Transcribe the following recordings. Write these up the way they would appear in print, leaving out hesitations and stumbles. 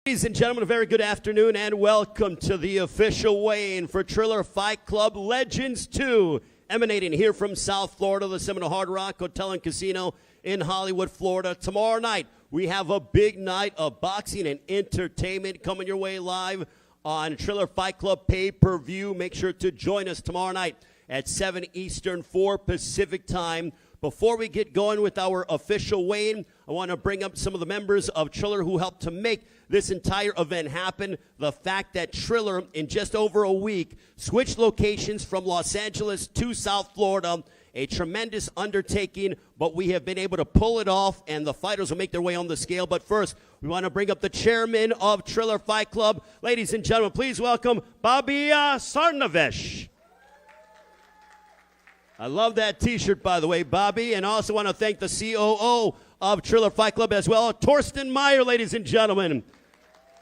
Ladies and gentlemen, a very good afternoon and welcome to the official weigh-in for Triller Fight Club Legends 2, emanating here from South Florida, the Seminole Hard Rock Hotel and Casino in Hollywood, Florida. Tomorrow night, we have a big night of boxing and entertainment coming your way live on Triller Fight Club pay-per-view. Make sure to join us tomorrow night at 7 Eastern, 4 Pacific time. Before we get going with our official weigh-in, I want to bring up some of the members of Triller who helped to make this entire event happen. The fact that Triller, in just over a week, switched locations from Los Angeles to South Florida, a tremendous undertaking, but we have been able to pull it off, and the fighters will make their way on the scale. But first, we want to bring up the chairman of Triller Fight Club. Ladies and gentlemen, please welcome Bobby Sarnavesh. I love that T-shirt, by the way, Bobby. And I also want to thank the COO of Triller Fight Club as well, Torsten Meyer, ladies and gentlemen.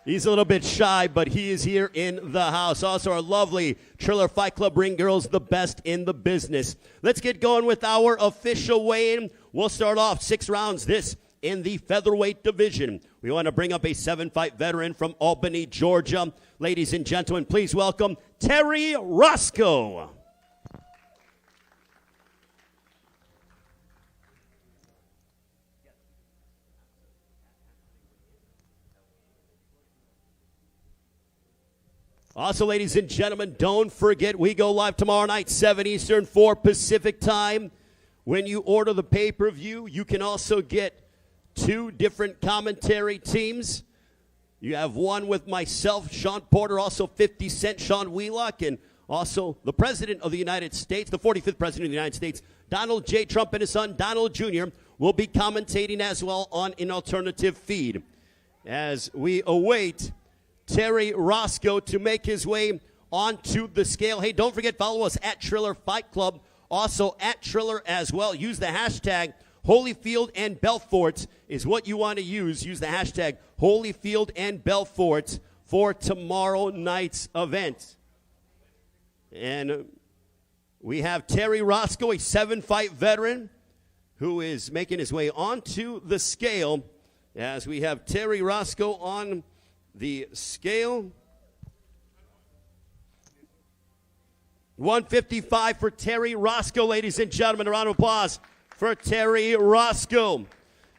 He's a little bit shy, but he is here in the house. Also, our lovely Triller Fight Club ring girls, the best in the business. Let's get going with our official weigh-in. We'll start off 6 rounds this in the featherweight division. We want to bring up a 7-fight veteran from Albany, Georgia. Ladies and gentlemen, please welcome Terry Roscoe. Also, ladies and gentlemen, don't forget, we go live tomorrow night, 7 Eastern, 4 Pacific time. When you order the pay-per-view, you can also get 2 different commentary teams. You have one with myself, Sean Porter, also 50 Cent, Sean Wheelock, and also the President of the United States, the 45th President of the United States, Donald J. Trump, and his son, Donald Jr., will be commentating as well on an alternative feed. As we await Terry Roscoe to make his way onto the scale. Hey, don't forget, follow us at Triller Fight Club, also at Triller as well. Use the hashtag Holyfield and Belfort is what you want to use. Use the hashtag Holyfield and Belfort for tomorrow night's event. And we have Terry Roscoe, a 7-fight veteran, who is making his way onto the scale. As we have Terry Roscoe on the scale. 155 for Terry Roscoe, ladies and gentlemen. A round of applause for Terry Roscoe.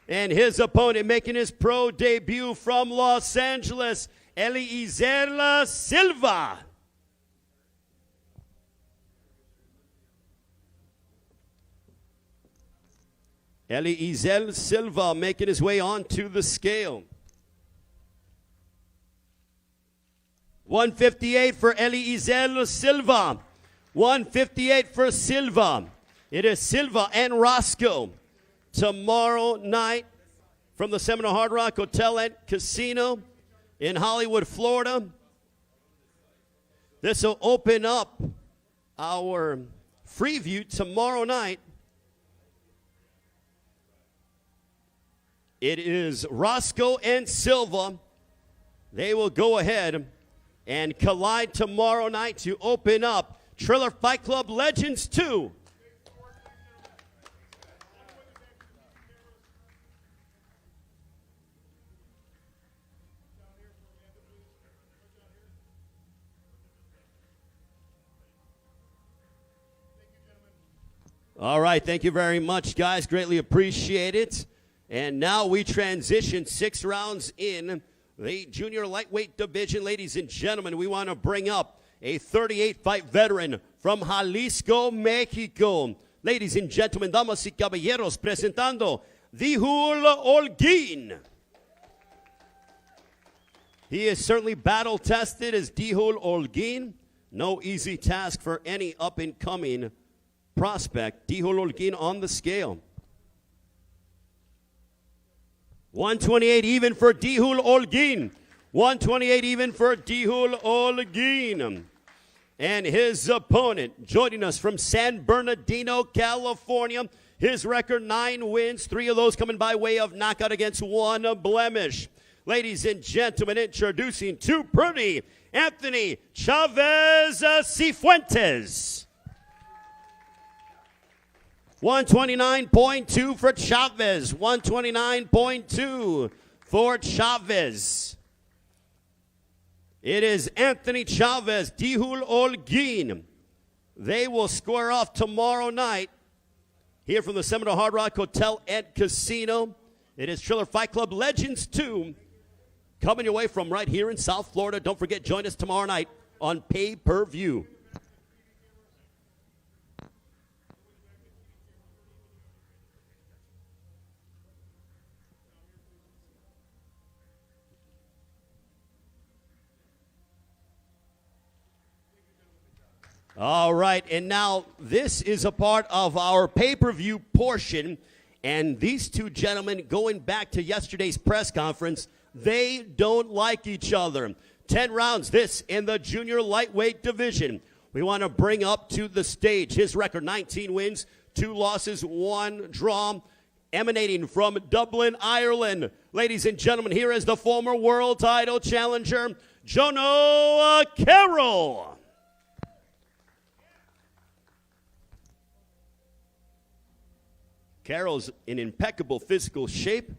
And his opponent making his pro debut from Los Angeles, Evander Silva. Evander Silva making his way onto the scale. 158 for Evander Silva. 158 for Silva. It is Silva and Roscoe tomorrow night from the Seminole Hard Rock Hotel and Casino in Hollywood, Florida. This will open up our free view tomorrow night. It is Roscoe and Silva. They will go ahead and collide tomorrow night to open up Triller Fight Club Legends 2. All right, thank you very much, guys. Greatly appreciate it. And now we transition 6 rounds in the junior lightweight division. Ladies and gentlemen, we want to bring up a 38-fight veteran from Jalisco, Mexico. Ladies and gentlemen, damas y caballeros, presentando Dihul Holguin. He is certainly battle-tested as Dihul Holguin. No easy task for any up-and-coming prospect. Dihul Holguin on the scale. 128 even for Dihul Holguin. 128 even for Dihul Holguin. And his opponent, joining us from San Bernardino, California. His record 9 wins, 3 of those coming by way of knockout against 1 blemish. Ladies and gentlemen, introducing to Bruni, Anthony Chavez Cifuentes. 129.2 for Chavez. 129.2 for Chavez. It is Anthony Chavez, Dihul Olguin. They will square off tomorrow night here from the Seminole Hard Rock Hotel and Casino. It is Triller Fight Club Legends 2 coming your way from right here in South Florida. Don't forget, join us tomorrow night on pay-per-view. All right, and now this is a part of our pay-per-view portion, and these two gentlemen, going back to yesterday's press conference, they don't like each other. 10 rounds, this in the junior lightweight division. We want to bring up to the stage his record, 19 wins, 2 losses, 1 draw, emanating from Dublin, Ireland. Ladies and gentlemen, here is the former world title challenger, Jono Carroll. Carroll's in impeccable physical shape.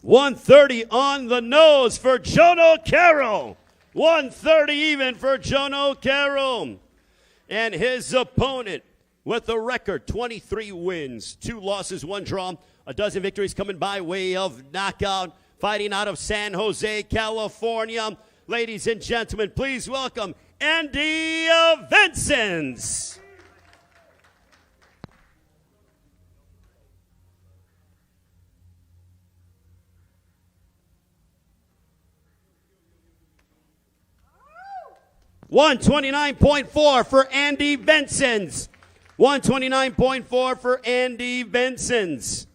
130 on the nose for Jono Carroll. 130 even for Jono Carroll. And his opponent with a record, 23 wins, 2 losses, 1 draw, a dozen victories coming by way of knockout, fighting out of San Jose, California. Ladies and gentlemen, please welcome Andy Vences. $129.4 for Andy Vences. $129.4 for Andy Vences.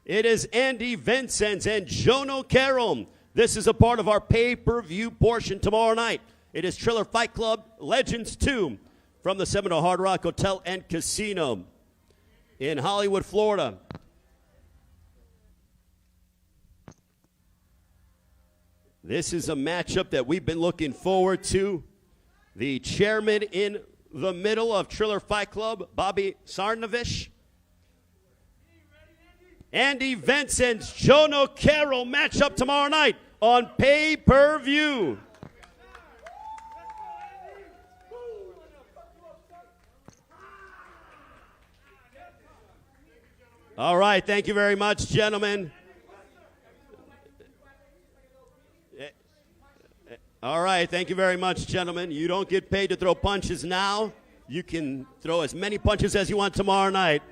It is Andy Vences and Jono Carroll. This is a part of our pay-per-view portion tomorrow night. It is Triller Fight Club Legends 2 from the Seminole Hard Rock Hotel and Casino in Hollywood, Florida. This is a matchup that we've been looking forward to. The chairman in the middle of Triller Fight Club, Bobby Sarnovich. Andy Vences, Jono Carroll matchup tomorrow night on pay-per-view. All right, thank you very much, gentlemen. All right, thank you very much, gentlemen. You don't get paid to throw punches now. You can throw as many punches as you want tomorrow night,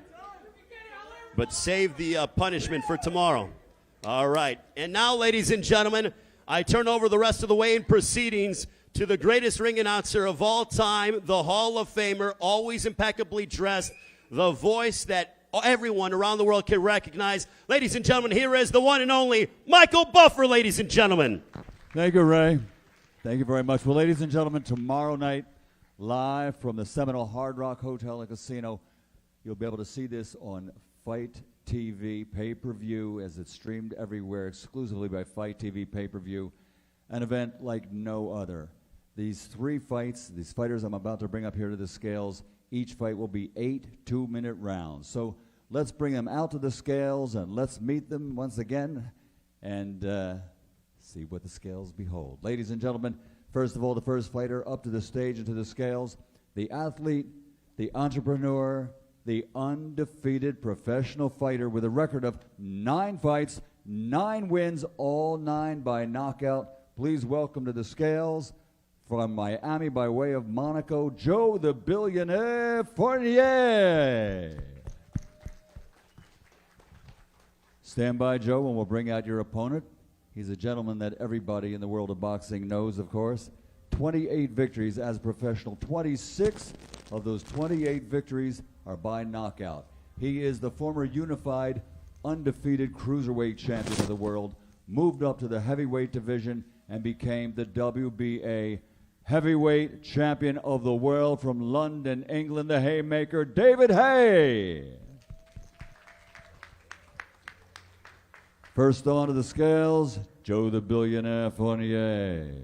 but save the punishment for tomorrow. All right, and now, ladies and gentlemen, I turn over the rest of the weigh-in proceedings to the greatest ring announcer of all time, the Hall of Famer, always impeccably dressed, the voice that everyone around the world can recognize. Ladies and gentlemen, here is the one and only Michael Buffer, ladies and gentlemen. Thank you, Ray. Thank you very much. Well, ladies and gentlemen, tomorrow night, live from the Seminole Hard Rock Hotel and Casino, you'll be able to see this on Fight TV pay-per-view as it's streamed everywhere exclusively by Fight TV pay-per-view, an event like no other. These 3 fights, these fighters I'm about to bring up here to the scales, each fight will be 8 two-minute rounds. So let's bring them out to the scales and let's meet them once again and see what the scales behold. Ladies and gentlemen, first of all, the first fighter up to the stage and to the scales, the athlete, the entrepreneur, the undefeated professional fighter with a record of 9 fights, 9 wins, all 9 by knockout. Please welcome to the scales from Miami by way of Monaco, Joe the Billionaire Fournier. Stand by, Joe, and we'll bring out your opponent. He's a gentleman that everybody in the world of boxing knows, of course. 28 victories as a professional. 26 of those 28 victories are by knockout. He is the former unified, undefeated cruiserweight champion of the world, moved up to the heavyweight division, and became the WBA heavyweight champion of the world from London, England, the Haymaker, David Haye. First on to the scales, Joe the Billionaire Fournier.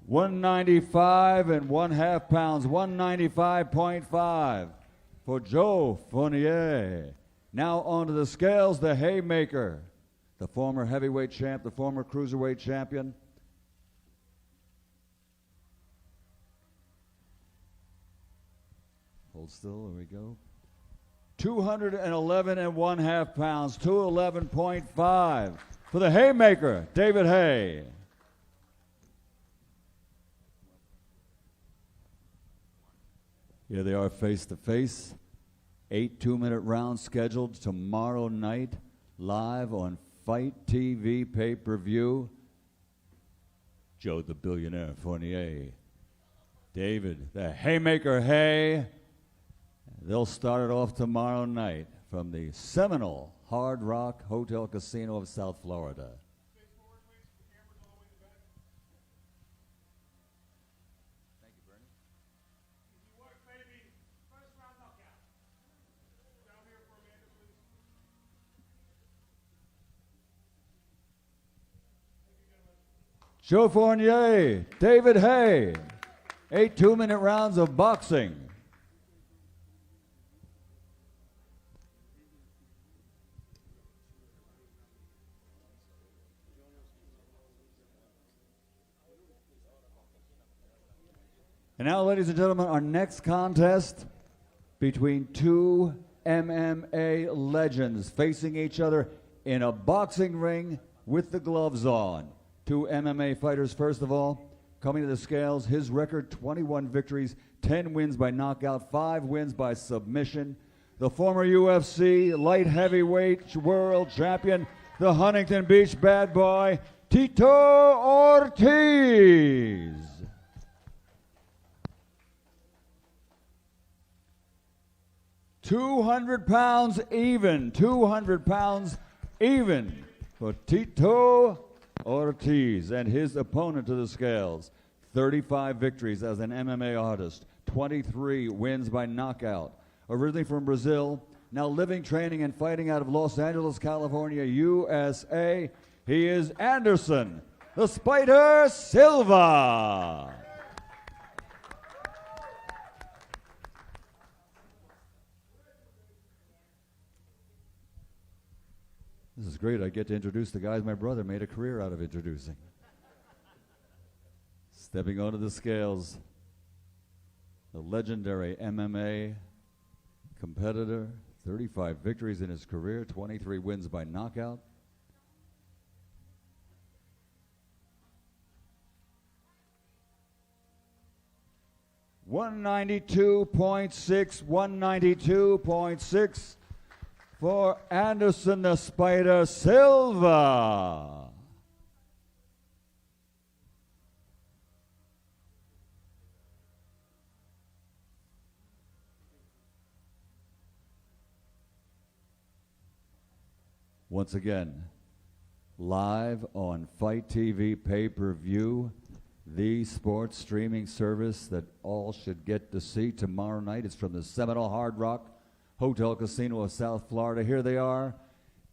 195 and 1/2 pounds, 195.5 for Joe Fournier. Now onto the scales, the Haymaker, the former heavyweight champ, the former cruiserweight champion. Hold still, there we go. 211 and 1/2 pounds, 211.5 for the Haymaker, David Haye. Here they are face to face. 8 2-minute rounds scheduled tomorrow night, live on Fight TV pay-per-view. Joe the Billionaire Fournier, David the Haymaker Haye. They'll start it off tomorrow night from the Seminole Hard Rock Hotel Casino of South Florida. Joe Fournier, David Haye, 8 2-minute rounds of boxing. And now, ladies and gentlemen, our next contest between two MMA legends facing each other in a boxing ring with the gloves on. Two MMA fighters, first of all, coming to the scales. His record, 21 victories, 10 wins by knockout, 5 wins by submission. The former UFC light heavyweight world champion, the Huntington Beach bad boy, Tito Ortiz. £200 even, 200 pounds even for Tito Ortiz, and his opponent to the scales, 35 victories as an MMA artist, 23 wins by knockout. Originally from Brazil, now living, training, and fighting out of Los Angeles, California, USA, he is Anderson, the Spider Silva. This is great. I get to introduce the guys my brother made a career out of introducing. Stepping onto the scales, the legendary MMA competitor, 35 victories in his career, 23 wins by knockout. .192.6, 192.6 for Anderson the Spider Silva. Once again, live on Fight TV pay-per-view, the sports streaming service that all should get to see tomorrow night. It's from the Seminole Hard Rock Hotel Casino of South Florida. Here they are,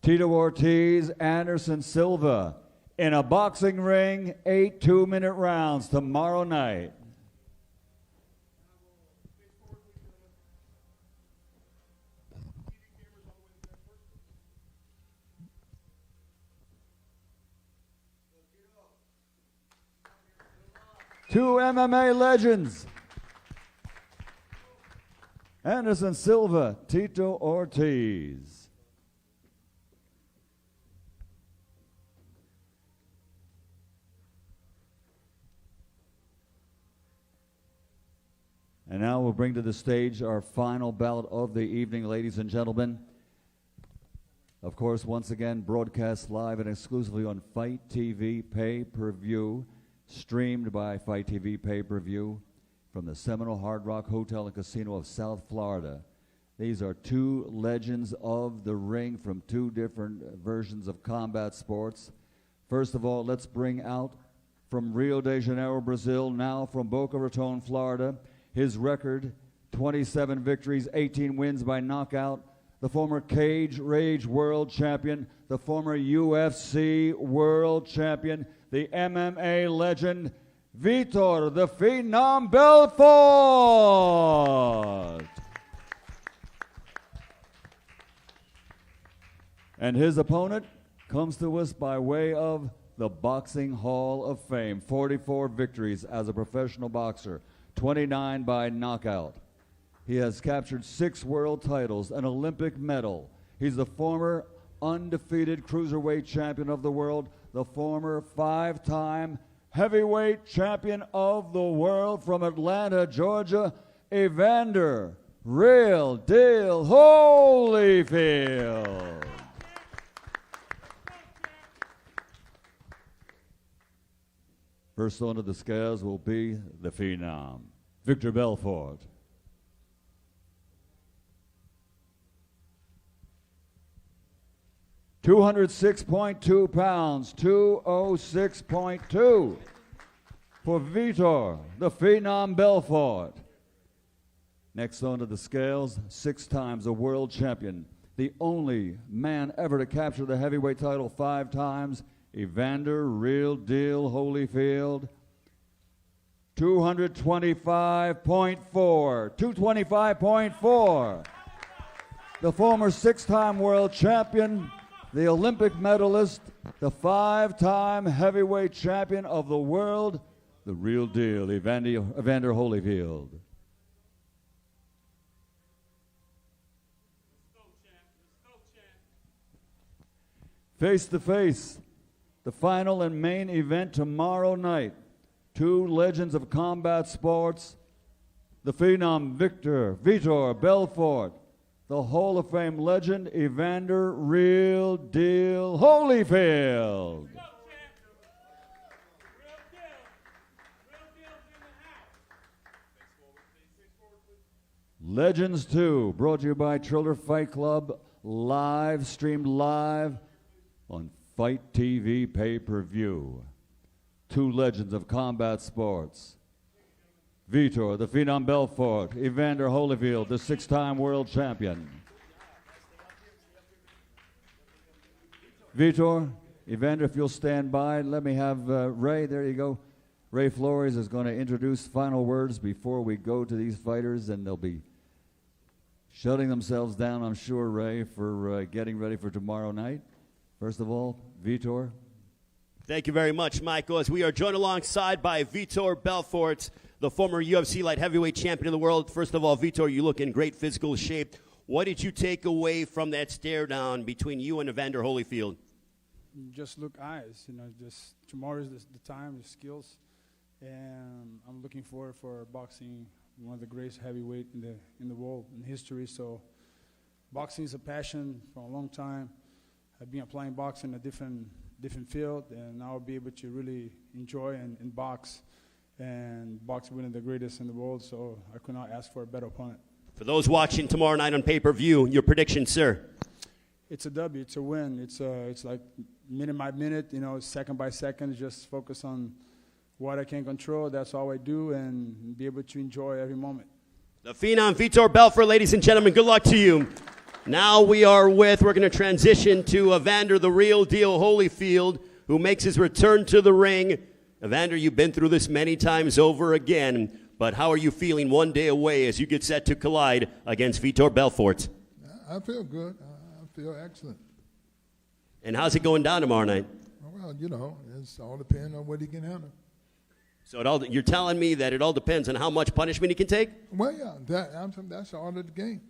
Tito Ortiz, Anderson Silva, in a boxing ring, 8 2-minute rounds tomorrow night. Two MMA legends, Anderson Silva, Tito Ortiz. And now we'll bring to the stage our final bout of the evening, ladies and gentlemen. Of course, once again, broadcast live and exclusively on Fight TV pay-per-view, streamed by Fight TV pay-per-view from the Seminole Hard Rock Hotel and Casino of South Florida. These are two legends of the ring from two different versions of combat sports. First of all, let's bring out from Rio de Janeiro, Brazil, now from Boca Raton, Florida. His record, 27 victories, 18 wins by knockout. The former Cage Rage world champion, the former UFC world champion, the MMA legend, Vitor the Phenom Belfort. And his opponent comes to us by way of the Boxing Hall of Fame. 44 victories as a professional boxer, 29 by knockout. He has captured 6 world titles, an Olympic medal. He's the former undefeated cruiserweight champion of the world, the former 5-time heavyweight champion of the world from Atlanta, Georgia, Evander Real Deal Holyfield. First onto the scales will be the Phenom, Vitor Belfort. £206.2 pounds, 206.2 for Vitor, the Phenom Belfort. Next onto the scales, 6 times a world champion, the only man ever to capture the heavyweight title 5 times, Evander Real Deal Holyfield. 225.4. The former 6-time world champion, the Olympic medalist, the 5-time heavyweight champion of the world, the real deal, Evander Holyfield. Face to face, the final and main event tomorrow night. 2 legends of combat sports, the Phenom Vitor Belfort, the Hall of Fame legend Evander Real Deal Holyfield. Legends 2, brought to you by Triller Fight Club, streamed live on Fight TV pay-per-view. 2 legends of combat sports. Vitor, the Phenom Belfort, Evander Holyfield, the 6-time world champion. Vitor, Evander, if you'll stand by, let me have Ray, there you go. Ray Flores is going to introduce final words before we go to these fighters, and they'll be shutting themselves down, I'm sure, Ray, for getting ready for tomorrow night. First of all, Vitor. Thank you very much, Michael, as we are joined alongside by Vitor Belfort, the former UFC light heavyweight champion of the world. First of all, Vitor, you look in great physical shape. What did you take away from that stare down between you and Evander Holyfield? Just look eyes, just tomorrow is the time, the skills, and I'm looking forward for boxing, one of the greatest heavyweight in the world, in history. So boxing is a passion for a long time. I've been applying boxing in a different field, and now I'll be able to really enjoy and box, and box one of the greatest in the world, so I could not ask for a better opponent. For those watching tomorrow night on pay-per-view, your prediction, sir? It's a W, it's a win. It's like minute by minute, second by second, just focus on what I can control. That's all I do, and be able to enjoy every moment. The Phenom Vitor Belfort, ladies and gentlemen, good luck to you. Now we're going to transition to Evander, the Real Deal Holyfield, who makes his return to the ring. Evander, you've been through this many times over again, but how are you feeling one day away as you get set to collide against Vitor Belfort? I feel good. I feel excellent. And how's it going down tomorrow night? Well, it's all depends on what he can handle. So you're telling me that it all depends on how much punishment he can take? Well, yeah, that's all of the game.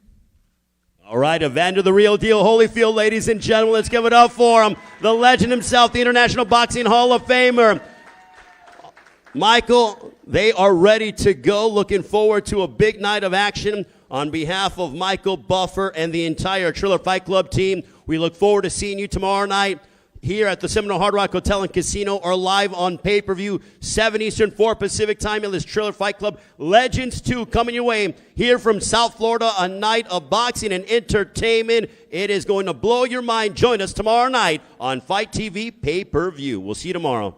All right, Evander, the Real Deal Holyfield, ladies and gentlemen, let's give it up for him. The legend himself, the International Boxing Hall of Famer. Michael, they are ready to go. Looking forward to a big night of action. On behalf of Michael Buffer and the entire Triller Fight Club team, we look forward to seeing you tomorrow night here at the Seminole Hard Rock Hotel and Casino, or live on pay-per-view, 7 Eastern, 4 Pacific time in this Triller Fight Club. Legends 2 coming your way here from South Florida, a night of boxing and entertainment. It is going to blow your mind. Join us tomorrow night on Fight TV pay-per-view. We'll see you tomorrow.